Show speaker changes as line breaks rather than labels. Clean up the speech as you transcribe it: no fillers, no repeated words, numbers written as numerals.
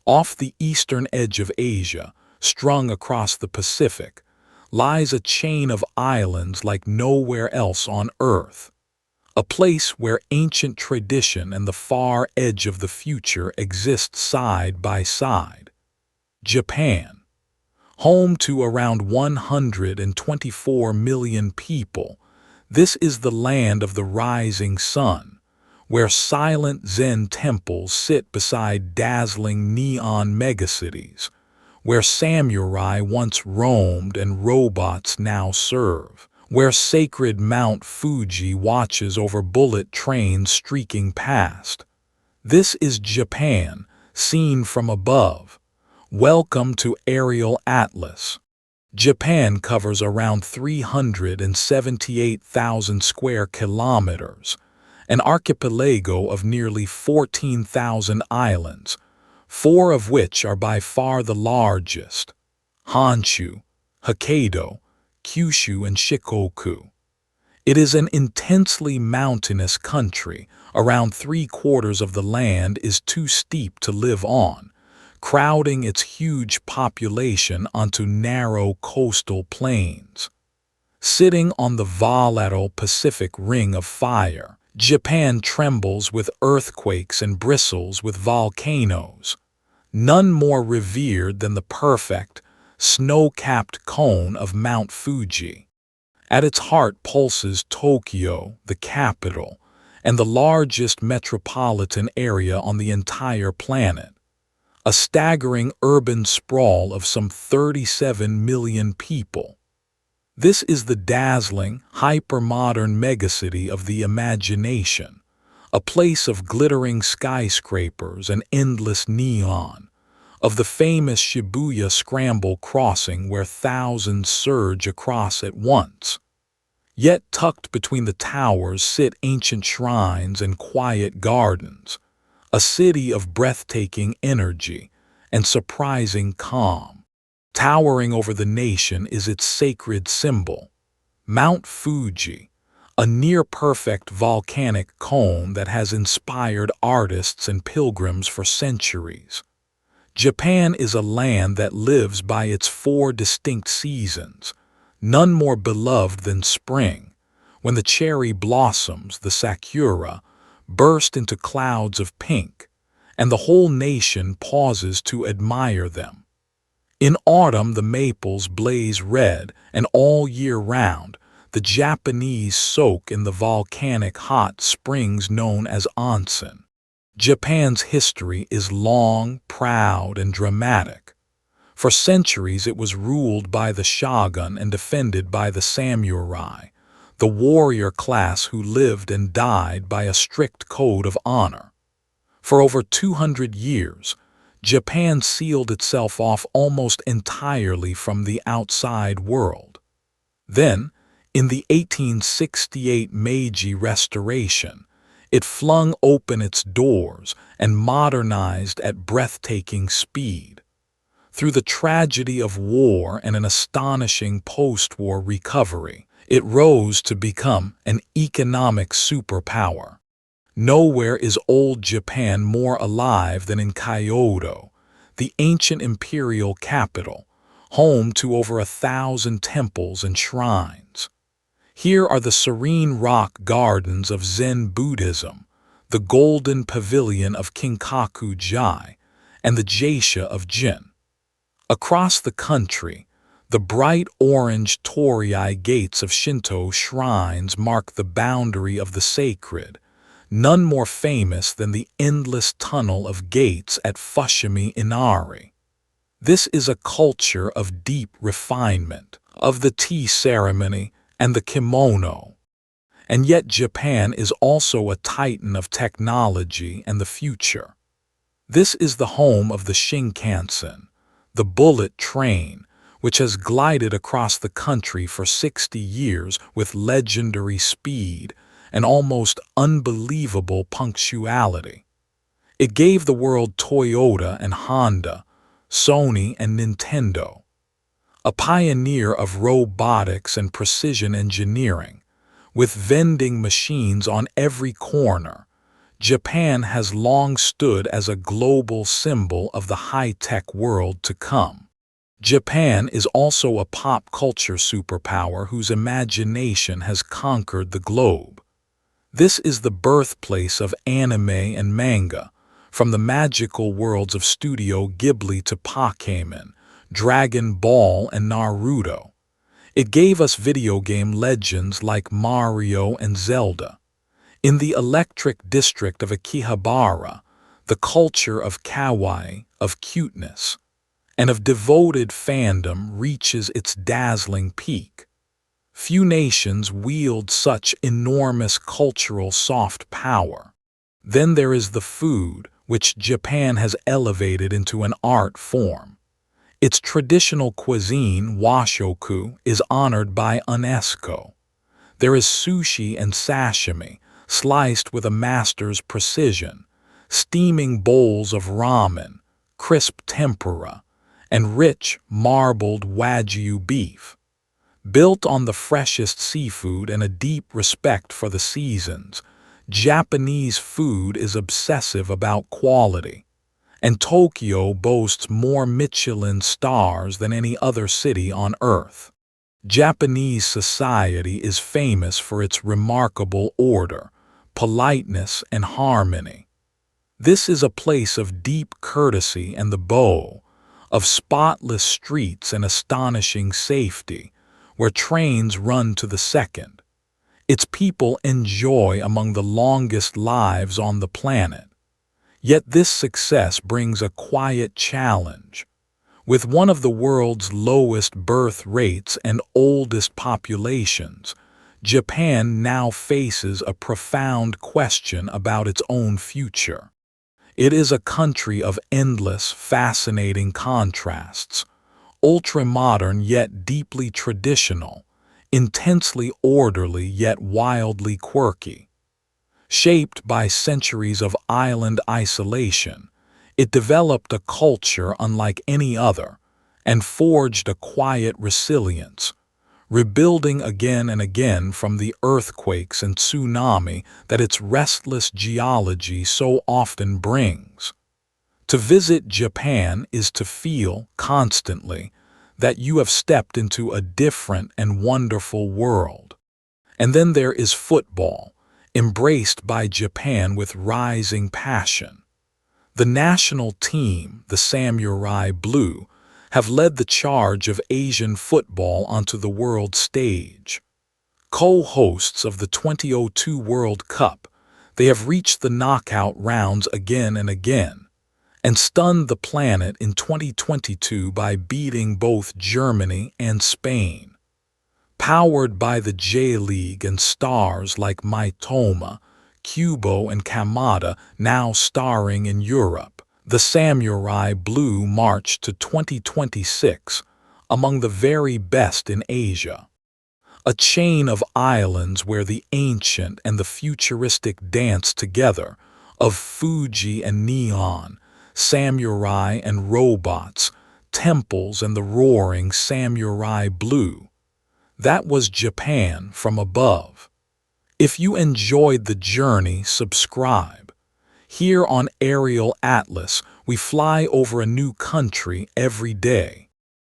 Off the eastern edge of Asia, strung across the Pacific, lies a chain of islands like nowhere else on Earth. A place where ancient tradition and the far edge of the future exist side by side. Japan. Home to around 124 million people, this is the land of the rising sun, where silent Zen temples sit beside dazzling neon megacities, where samurai once roamed and robots now serve, where sacred Mount Fuji watches over bullet trains streaking past. This is Japan, seen from above. Welcome to Aerial Atlas. Japan covers around 378,000 square kilometers, an archipelago of nearly 14,000 islands, 4 of which are by far the largest: Honshu, Hokkaido, Kyushu, and Shikoku. It is an intensely mountainous country. Around 3/4 of the land is too steep to live on, crowding its huge population onto narrow coastal plains. Sitting on the volatile Pacific Ring of Fire, Japan trembles with earthquakes and bristles with volcanoes, none more revered than the perfect, snow-capped cone of Mount Fuji. At its heart pulses Tokyo, the capital, and the largest metropolitan area on the entire planet. A staggering urban sprawl of some 37 million people. This is the dazzling, hyper-modern megacity of the imagination, a place of glittering skyscrapers and endless neon, of the famous Shibuya Scramble crossing where thousands surge across at once. Yet tucked between the towers sit ancient shrines and quiet gardens, a city of breathtaking energy and surprising calm. Towering over the nation is its sacred symbol, Mount Fuji, a near-perfect volcanic cone that has inspired artists and pilgrims for centuries. Japan is a land that lives by its 4 distinct seasons, none more beloved than spring, when the cherry blossoms, the sakura, burst into clouds of pink, and the whole nation pauses to admire them. In autumn the maples blaze red, and all year round the Japanese soak in the volcanic hot springs known as onsen. Japan's history is long, proud, and dramatic. For centuries it was ruled by the shogun and defended by the samurai, the warrior class who lived and died by a strict code of honor. For over 200 years, Japan sealed itself off almost entirely from the outside world. Then, in the 1868 Meiji Restoration, it flung open its doors and modernized at breathtaking speed. Through the tragedy of war and an astonishing post-war recovery, it rose to become an economic superpower. Nowhere is old Japan more alive than in Kyoto, the ancient imperial capital, home to over 1,000 temples and shrines. Here are the serene rock gardens of Zen Buddhism, the golden pavilion of Kinkaku-ji, and the geisha of Jin. Across the country, the bright orange torii gates of Shinto shrines mark the boundary of the sacred, none more famous than the endless tunnel of gates at Fushimi Inari. This is a culture of deep refinement, of the tea ceremony and the kimono. And yet Japan is also a titan of technology and the future. This is the home of the Shinkansen, the bullet train, which has glided across the country for 60 years with legendary speed and almost unbelievable punctuality. It gave the world Toyota and Honda, Sony and Nintendo. A pioneer of robotics and precision engineering, with vending machines on every corner, Japan has long stood as a global symbol of the high-tech world to come. Japan is also a pop culture superpower whose imagination has conquered the globe. This is the birthplace of anime and manga, from the magical worlds of Studio Ghibli to Pokémon, Dragon Ball, and Naruto. It gave us video game legends like Mario and Zelda. In the electric district of Akihabara, the culture of kawaii, of cuteness, and of devoted fandom reaches its dazzling peak. Few nations wield such enormous cultural soft power. Then there is the food, which Japan has elevated into an art form. Its traditional cuisine, washoku, is honored by UNESCO. There is sushi and sashimi, sliced with a master's precision, steaming bowls of ramen, crisp tempura, and rich, marbled Wagyu beef. Built on the freshest seafood and a deep respect for the seasons, Japanese food is obsessive about quality, and Tokyo boasts more Michelin stars than any other city on Earth. Japanese society is famous for its remarkable order, politeness, and harmony. This is a place of deep courtesy and the bow, of spotless streets and astonishing safety, where trains run to the second. Its people enjoy among the longest lives on the planet. Yet this success brings a quiet challenge. With one of the world's lowest birth rates and oldest populations, Japan now faces a profound question about its own future. It is a country of endless, fascinating contrasts, ultra-modern yet deeply traditional, intensely orderly yet wildly quirky. Shaped by centuries of island isolation, it developed a culture unlike any other and forged a quiet resilience, rebuilding again and again from the earthquakes and tsunami that its restless geology so often brings. To visit Japan is to feel, constantly, that you have stepped into a different and wonderful world. And then there is football, embraced by Japan with rising passion. The national team, the Samurai Blue, have led the charge of Asian football onto the world stage. Co-hosts of the 2002 World Cup, they have reached the knockout rounds again and again, and stunned the planet in 2022 by beating both Germany and Spain. Powered by the J-League and stars like Mitoma, Kubo, and Kamada now starring in Europe, the Samurai Blue march to 2026 among the very best in Asia. A chain of islands where the ancient and the futuristic dance together, of Fuji and neon, samurai and robots, temples and the roaring Samurai Blue. That was Japan from above. If you enjoyed the journey, subscribe. Here on Aerial Atlas, we fly over a new country every day.